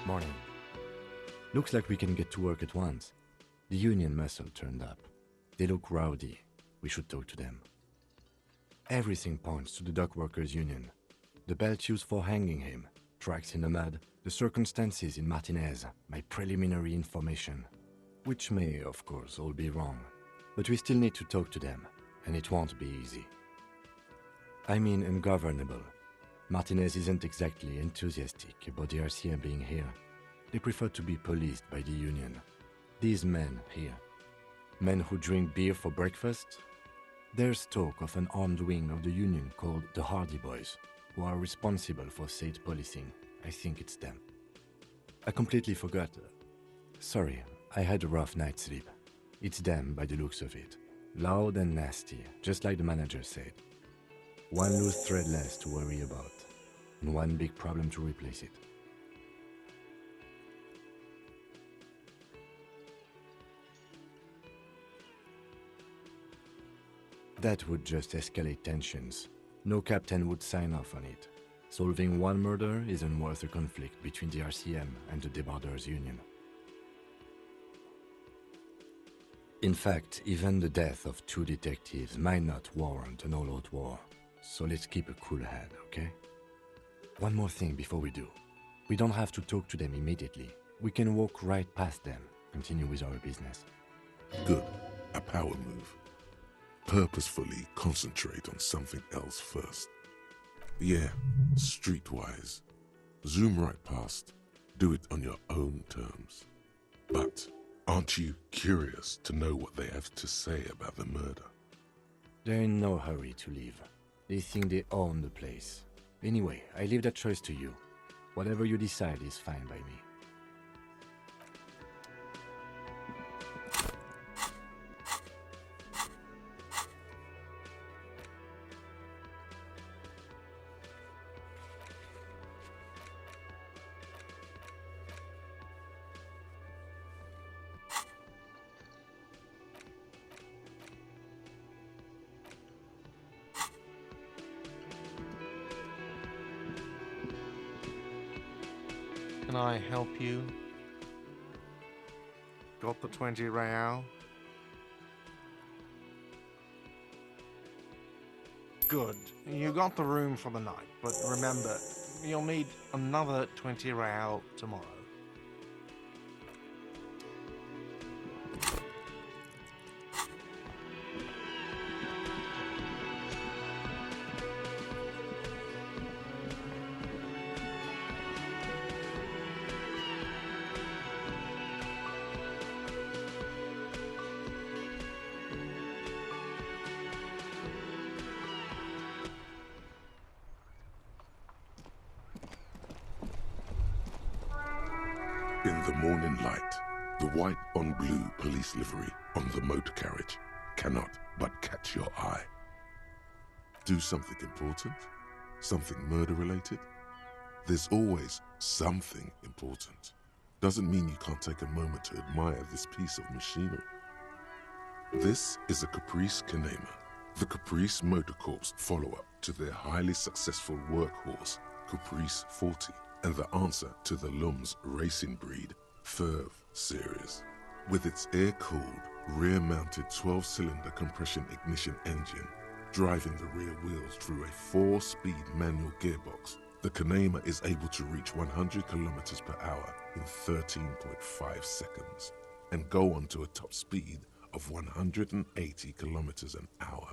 Morning. Looks like we can get to work at once. The union muscle turned up. They look rowdy. We should talk to them. Everything points to the dock workers' union. The belt used for hanging him, tracks in the mud, the circumstances in Martinez, my preliminary information. Which may, of course, all be wrong. But we still need to talk to them, and it won't be easy. I mean ungovernable. Martinez isn't exactly enthusiastic about the RCM being here. They prefer to be policed by the union. These men here. Men who drink beer for breakfast? There's talk of an armed wing of the union called the Hardy Boys, who are responsible for state policing. I think it's them. I completely forgot. Sorry, I had a rough night's sleep. It's them by the looks of it. Loud and nasty, just like the manager said. One loose thread less to worry about, and one big problem to replace it. That would just escalate tensions. No captain would sign off on it. Solving one murder isn't worth a conflict between the RCM and the Debarders Union. In fact, even the death of 2 detectives might not warrant an all-out war. So let's keep a cool head, okay? One more thing before we do. We don't have to talk to them immediately. We can walk right past them, continue with our business. Good. A power move. Purposefully concentrate on something else first. Yeah, streetwise. Zoom right past. Do it on your own terms. But aren't you curious to know what they have to say about the murder? They're in no hurry to leave. They think they own the place. Anyway, I leave that choice to you. Whatever you decide is fine by me. Can I help you? Got the 20 real? Good. You got the room for the night, but remember, you'll need another 20 real tomorrow. In the morning light, the white on blue police livery on the motor carriage cannot but catch your eye. Do something important? Something murder-related? There's always something important. Doesn't mean you can't take a moment to admire this piece of machinery. This is a Coupris Canema, the Coupris Motor Corps follow-up to their highly successful workhorse, Coupris 40, and the answer to the Lum's racing breed, Ferv series. With its air-cooled, rear-mounted 12-cylinder compression ignition engine, driving the rear wheels through a 4-speed manual gearbox, the Canema is able to reach 100 kilometers per hour in 13.5 seconds and go on to a top speed of 180 kilometers an hour.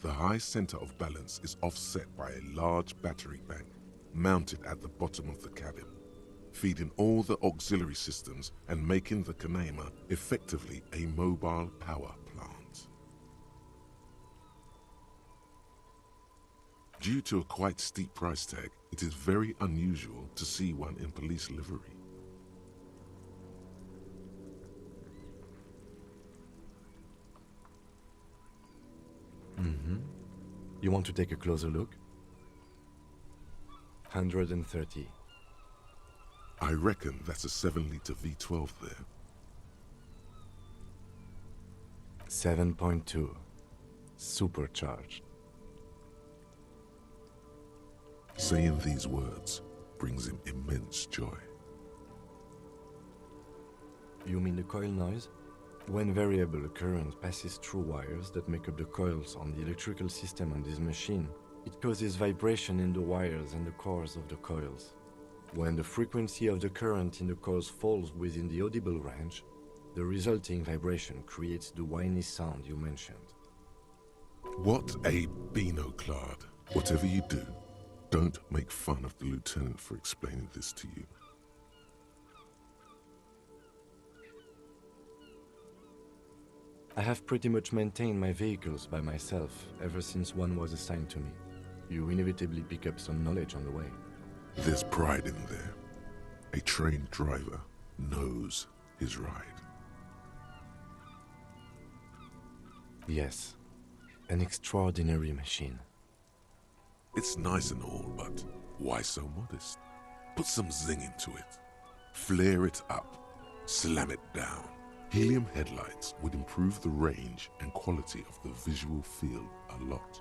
The high center of balance is offset by a large battery bank mounted at the bottom of the cabin, feeding all the auxiliary systems and making the Canema effectively a mobile power plant. Due to a quite steep price tag, it is very unusual to see one in police livery. You want to take a closer look? 130. I reckon that's a 7-liter V12 there. 7.2. Supercharged. Saying these words brings him immense joy. You mean the coil noise? When variable current passes through wires that make up the coils on the electrical system on this machine, it causes vibration in the wires and the cores of the coils. When the frequency of the current in the coils falls within the audible range, the resulting vibration creates the whiny sound you mentioned. What a binoclard. Whatever you do, don't make fun of the lieutenant for explaining this to you. I have pretty much maintained my vehicles by myself ever since one was assigned to me. You inevitably pick up some knowledge on the way. There's pride in there. A trained driver knows his ride. Yes, an extraordinary machine. It's nice and all, but why so modest? Put some zing into it. Flare it up. Slam it down. Helium headlights would improve the range and quality of the visual field a lot.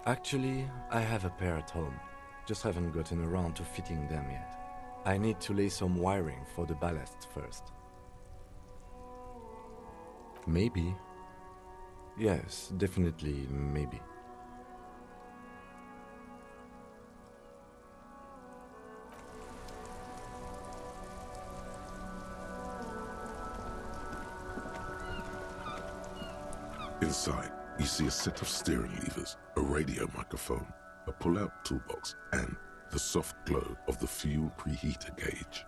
Actually, I have a pair at home. Just haven't gotten around to fitting them yet. I need to lay some wiring for the ballast first. Maybe. Yes, definitely maybe. Inside, you see a set of steering levers, a radio microphone, a pull-out toolbox, and the soft glow of the fuel preheater gauge.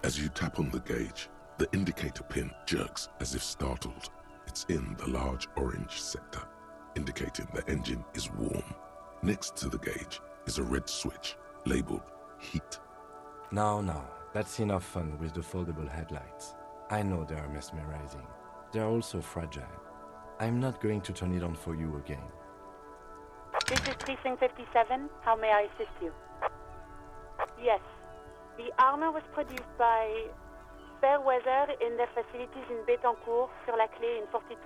As you tap on the gauge, the indicator pin jerks as if startled. It's in the large orange sector, indicating the engine is warm. Next to the gauge is a red switch labeled heat. Now, that's enough fun with the foldable headlights. I know they are mesmerizing. They are also fragile. I'm not going to turn it on for you again. This is Precinct 57. How may I assist you? Yes. The armor was produced by Fairweather in their facilities in Bétancourt, sur la Clé in 42.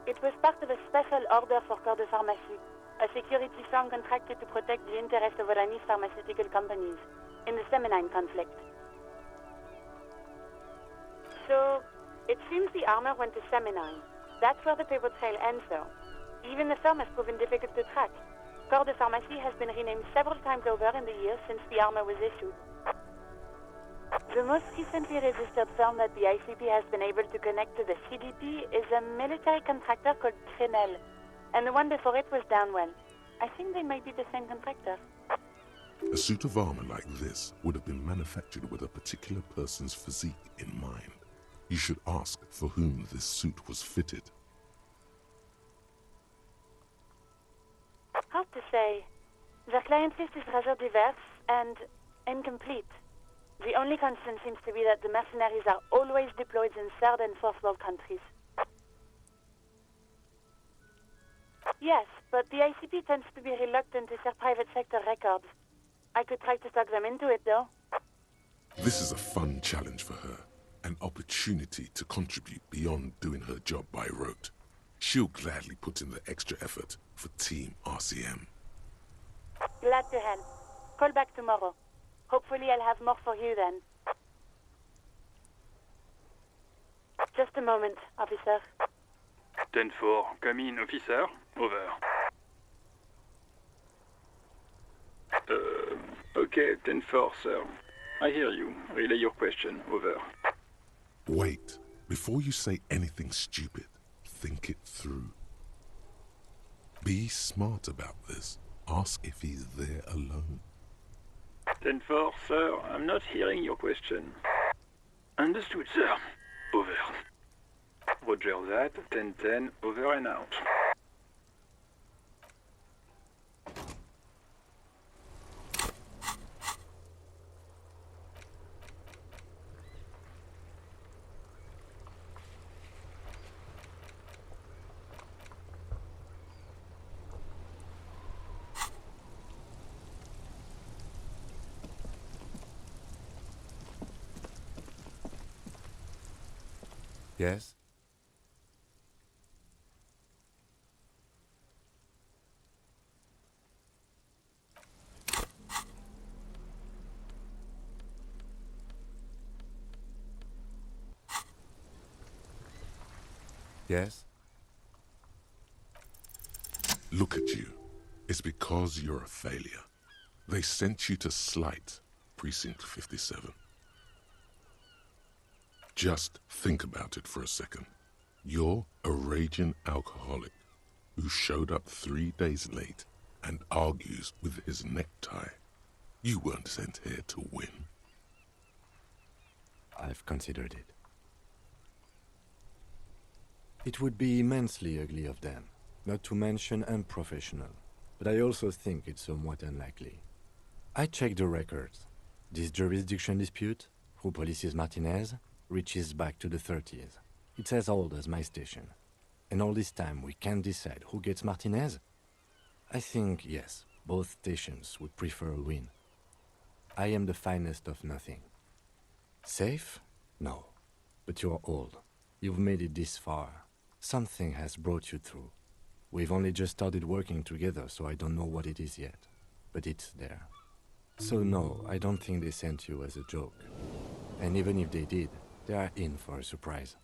It was part of a special order for Corps de Pharmacie, a security firm contracted to protect the interests of Oranese pharmaceutical companies in the Semenine conflict. So, it seems the armor went to Semenine. That's where the paper trail ends, though. Even the firm has proven difficult to track. Corps de Pharmacie has been renamed several times over in the years since the armor was issued. The most recently registered firm that the ICP has been able to connect to the CDP is a military contractor called Crenel, and the one before it was Downwell. I think they might be the same contractor. A suit of armor like this would have been manufactured with a particular person's physique in mind. You should ask for whom this suit was fitted. Hard to say. The client list is rather diverse and incomplete. The only constant seems to be that the mercenaries are always deployed in third and fourth world countries. Yes, but the ICP tends to be reluctant to share private sector records. I could try to talk them into it, though. This is a fun challenge for her, an opportunity to contribute beyond doing her job by rote. She'll gladly put in the extra effort for Team RCM. Glad to help. Call back tomorrow. Hopefully I'll have more for you then. Just a moment, officer. 10-4, come in, officer. Over. Okay, 10-4, sir. I hear you. Relay your question. Over. Wait. Before you say anything stupid, think it through. Be smart about this. Ask if he's there alone. 10-4, sir. I'm not hearing your question. Understood, sir. Over. Roger that. 10-10, over and out. Yes? Yes? Look at you. It's because you're a failure. They sent you to Slight, Precinct 57. Just think about it for a second. You're a raging alcoholic who showed up 3 days late and argues with his necktie. You weren't sent here to win. I've considered it. It would be immensely ugly of them, not to mention unprofessional, but I also think it's somewhat unlikely. I checked the records. This jurisdiction dispute, who polices Martinez, reaches back to the 30s. It's as old as my station. And all this time we can't decide who gets Martinez? I think, yes, both stations would prefer a win. I am the finest of nothing. Safe? No. But you're old. You've made it this far. Something has brought you through. We've only just started working together, so I don't know what it is yet. But it's there. So no, I don't think they sent you as a joke. And even if they did, they are in for a surprise.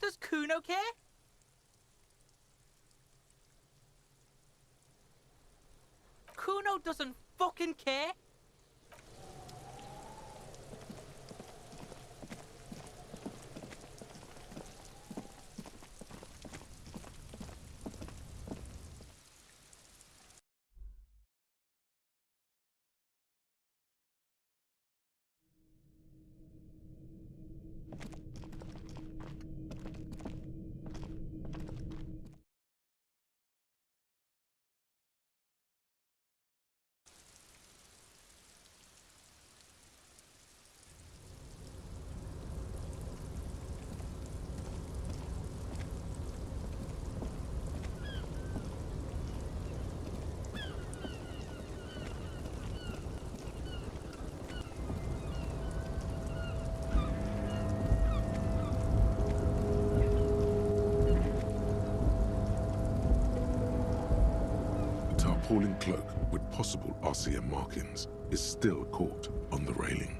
Does Kuno care? Kuno doesn't fucking care. Tarpaulin cloak with possible RCM markings is still caught on the railing.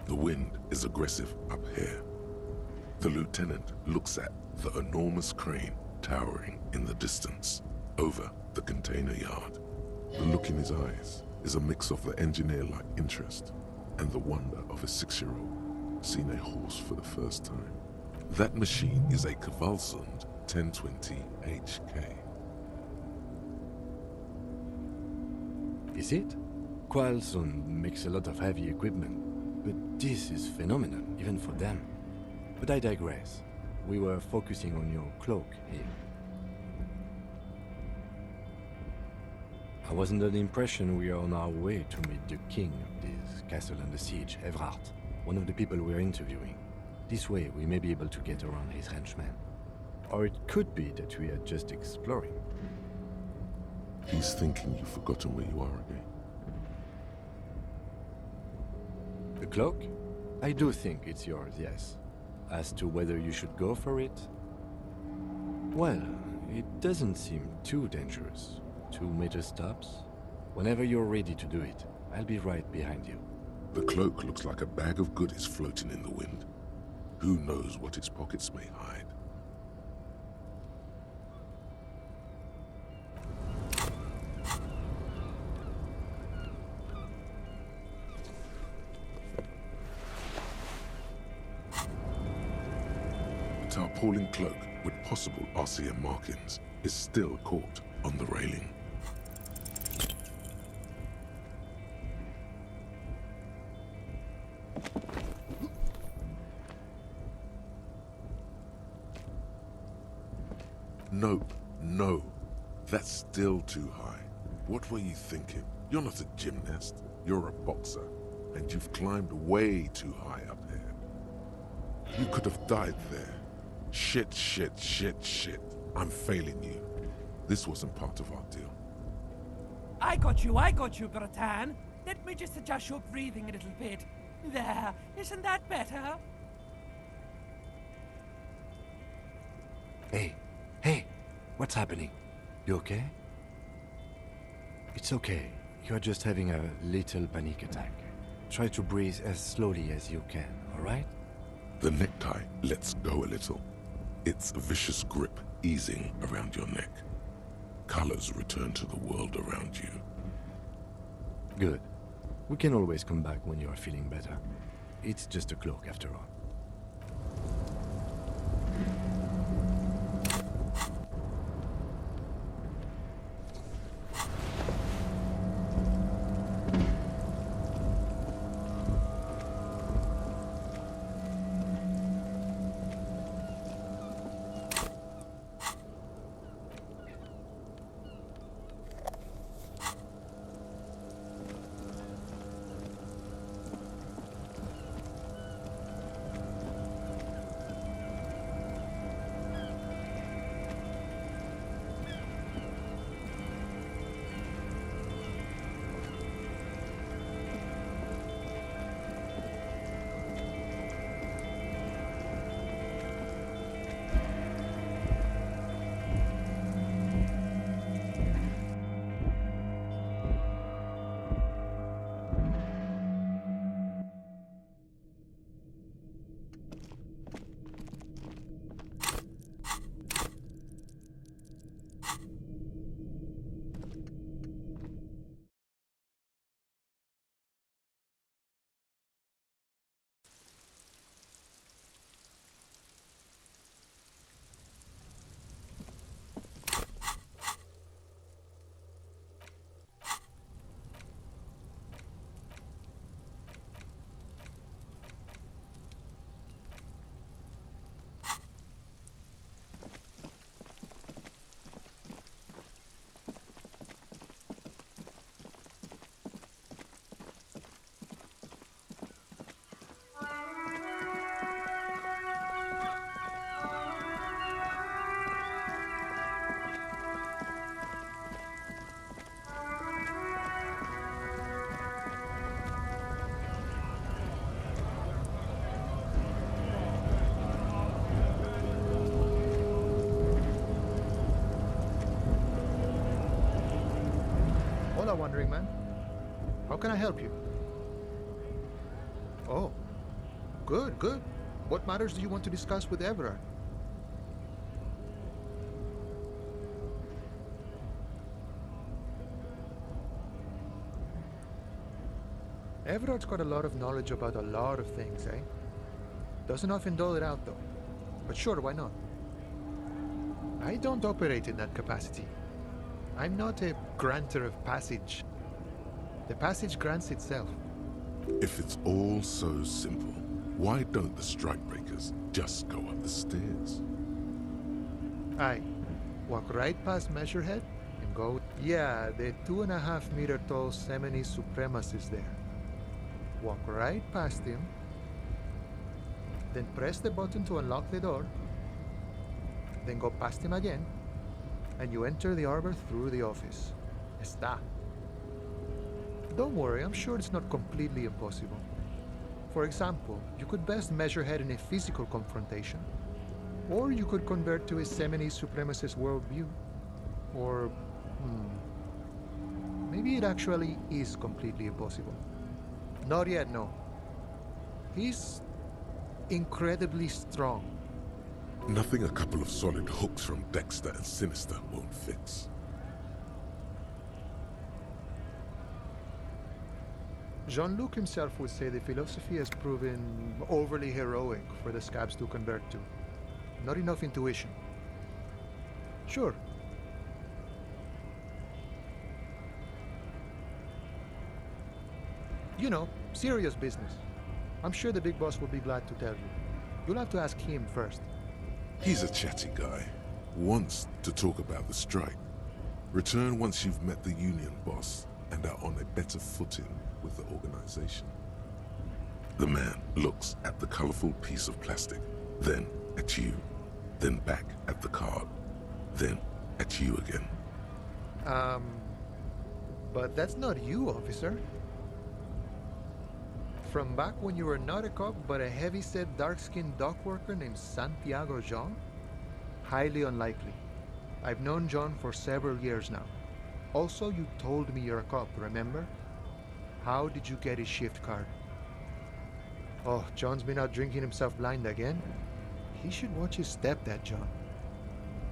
The wind is aggressive up here. The lieutenant looks at the enormous crane towering in the distance over the container yard. The look in his eyes is a mix of the engineer-like interest and the wonder of a 6-year-old seeing a horse for the first time. That machine is a Kvalsund 1020 HK. Is it? Kvalsund makes a lot of heavy equipment, but this is phenomenal, even for them. But I digress. We were focusing on your cloak here. I was under the impression we are on our way to meet the king of this castle under siege, Evrard, one of the people we're interviewing. This way, we may be able to get around his henchmen. Or it could be that we are just exploring. He's thinking you've forgotten where you are again. The cloak? I do think it's yours, yes. As to whether you should go for it? Well, it doesn't seem too dangerous. 2-meter stops. Whenever you're ready to do it, I'll be right behind you. The cloak looks like a bag of goodies floating in the wind. Who knows what its pockets may hide? The tarpaulin cloak with possible RCM markings is still caught on the railing. Nope, no. That's still too high. What were you thinking? You're not a gymnast, you're a boxer. And you've climbed way too high up here. You could have died there. Shit. I'm failing you. This wasn't part of our deal. I got you, Garte. Let me just adjust your breathing a little bit. There, isn't that better? Hey, what's happening? You okay? It's okay. You're just having a little panic attack. Try to breathe as slowly as you can, alright? The necktie lets go a little. Its vicious grip easing around your neck. Colors return to the world around you. Good. We can always come back when you are feeling better. It's just a cloak after all. Hola, Wandering Man. How can I help you? Oh, good, good. What matters do you want to discuss with Everard? Everard's got a lot of knowledge about a lot of things, eh? Doesn't often dole it out, though. But sure, why not? I don't operate in that capacity. I'm not a granter of passage. The passage grants itself. If it's all so simple, why don't the strikebreakers just go up the stairs? Aye. Walk right past Measurehead and go... Yeah, the 2.5 meter tall Semini supremacist there. Walk right past him. Then press the button to unlock the door. Then go past him again. And you enter the arbor through the office. Está. Don't worry, I'm sure it's not completely impossible. For example, you could best Measurehead in a physical confrontation. Or you could convert to a Semini supremacist worldview. Or... maybe it actually is completely impossible. Not yet, no. He's... incredibly strong. Nothing a couple of solid hooks from Dexter and Sinister won't fix. Jean-Luc himself would say the philosophy has proven overly heroic for the scabs to convert to. Not enough intuition. Sure. You know, serious business. I'm sure the big boss will be glad to tell you. You'll have to ask him first. He's a chatty guy. Wants to talk about the strike. Return once you've met the union boss and are on a better footing with the organization. The man looks at the colorful piece of plastic, then at you, then back at the card, then at you again. But that's not you, officer. From back when you were not a cop, but a heavy-set, dark-skinned dock worker named Santiago Jean? Highly unlikely. I've known John for several years now. Also, you told me you're a cop, remember? How did you get his shift card? Oh, John's been out drinking himself blind again? He should watch his step, that John.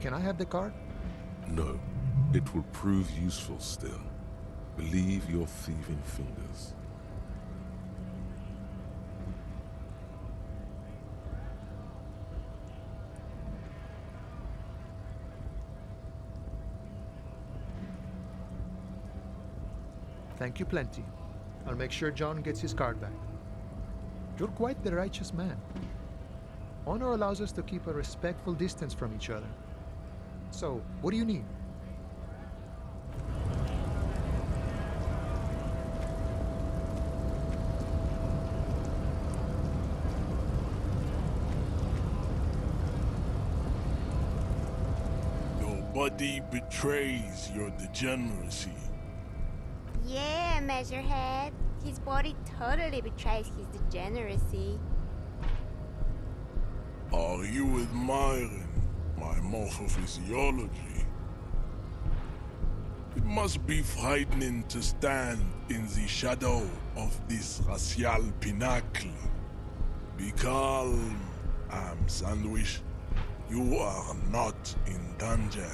Can I have the card? No, it will prove useful still. Believe your thieving fingers. Thank you plenty. I'll make sure John gets his card back. You're quite the righteous man. Honor allows us to keep a respectful distance from each other. So, what do you need? Your body betrays your degeneracy. Yeah, Measurehead. His body totally betrays his degeneracy. Are you admiring my morphophysiology? It must be frightening to stand in the shadow of this racial pinnacle. Be calm, Sandwich. You are not in danger,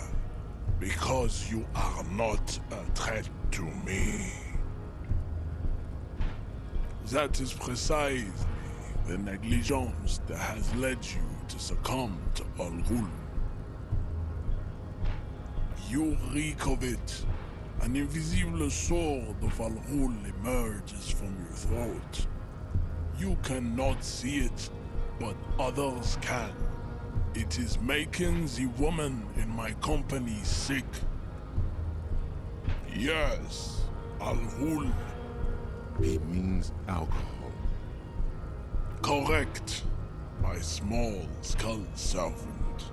because you are not a threat to me. That is precisely the negligence that has led you to succumb to Al Ghul. You reek of it. An invisible sword of Al Ghul emerges from your throat. You cannot see it, but others can. It is making the woman in my company sick. Yes, Al Ghul. He means alcohol. Correct, my small skull servant.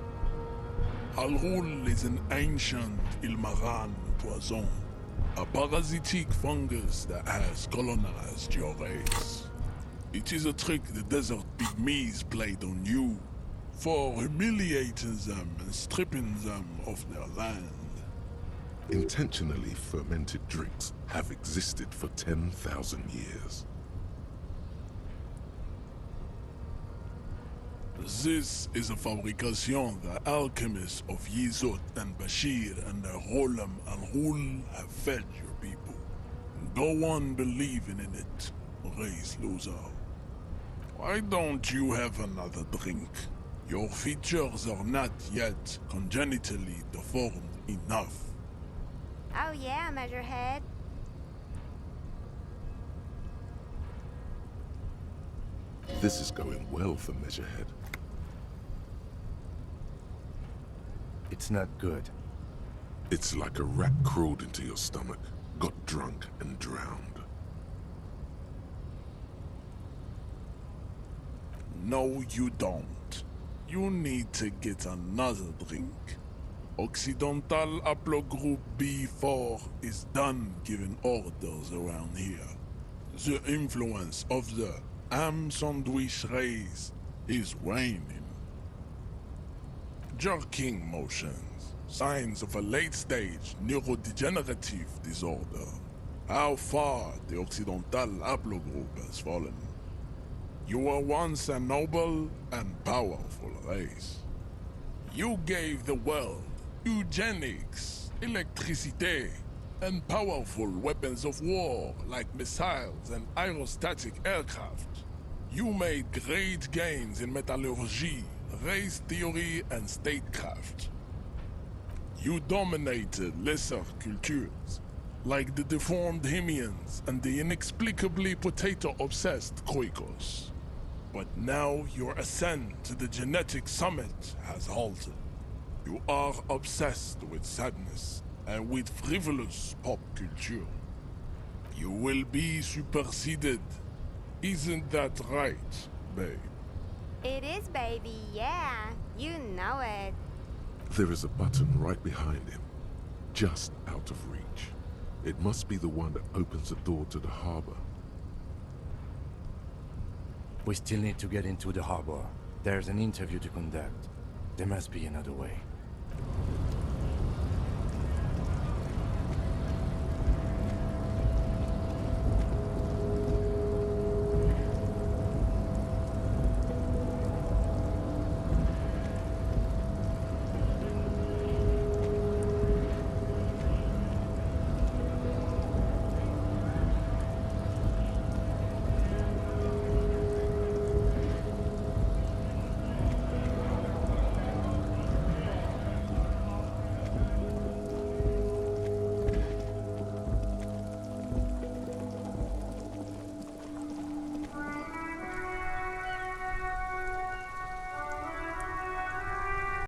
Al Ghul is an ancient Ilmaran poison, a parasitic fungus that has colonized your race. It is a trick the desert pygmies played on you, for humiliating them and stripping them of their land. Intentionally fermented drinks have existed for 10,000 years. This is a fabrication the alchemists of Yizot and Bashir and their Rolam Al Ghul have fed your people. Go on believing in it, race loser. Why don't you have another drink? Your features are not yet congenitally deformed enough. Oh yeah, Measurehead. This is going well for Measurehead. It's not good. It's like a rat crawled into your stomach, got drunk and drowned. No, you don't. You need to get another drink. Occidental Haplogroup B4 is done giving orders around here. The influence of the Sandwich race is waning. Jerking motions, signs of a late-stage neurodegenerative disorder. How far the Occidental Haplogroup has fallen. You were once a noble and powerful race. You gave the world eugenics, electricity, and powerful weapons of war like missiles and aerostatic aircraft. You made great gains in metallurgy, race theory, and statecraft. You dominated lesser cultures, like the deformed Hemians and the inexplicably potato-obsessed Kroikos. But now your ascent to the genetic summit has halted. You are obsessed with sadness and with frivolous pop culture. You will be superseded. Isn't that right, babe? It is, baby, yeah. You know it. There is a button right behind him. just out of reach. It must be the one that opens the door to the harbor. We still need to get into the harbor. There's an interview to conduct. There must be another way.